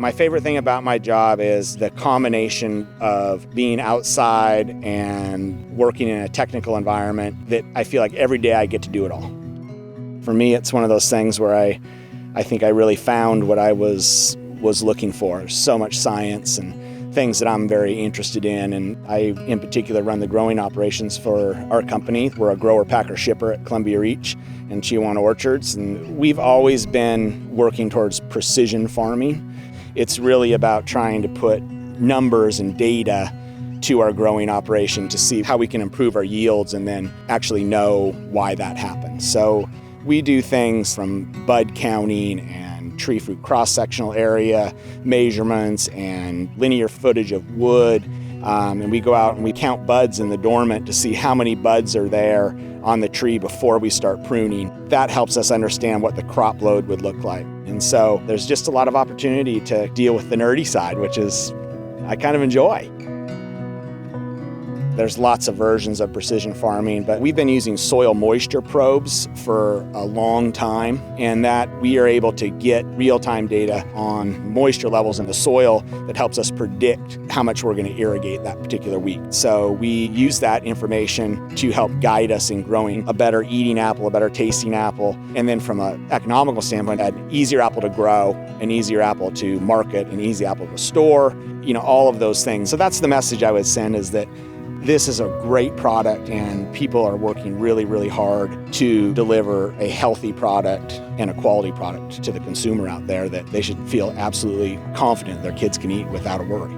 My favorite thing about my job is the combination of being outside and working in a technical environment that I feel like every day I get to do it all. For me, it's one of those things where I think I really found what I was looking for. So much science and things that I'm very interested in. And I, in particular, run the growing operations for our company. We're a grower, packer, shipper at Columbia Reach and Chihuahua Orchards. And we've always been working towards precision farming. It's really about trying to put numbers and data to our growing operation to see how we can improve our yields and then actually know why that happened. So we do things from bud counting and tree fruit cross-sectional area measurements and linear footage of wood. And we go out and we count buds in the dormant to see how many buds are there on the tree before we start pruning. That helps us understand what the crop load would look like. And so there's just a lot of opportunity to deal with the nerdy side, which is I kind of enjoy. There's lots of versions of precision farming, but we've been using soil moisture probes for a long time, and that we are able to get real-time data on moisture levels in the soil that helps us predict how much we're going to irrigate that particular week. So we use that information to help guide us in growing a better eating apple, a better tasting apple, and then from an economical standpoint, an easier apple to grow, an easier apple to market, an easy apple to store, all of those things. So that's the message I would send, is that this is a great product and people are working really, really hard to deliver a healthy product and a quality product to the consumer out there that they should feel absolutely confident their kids can eat without a worry.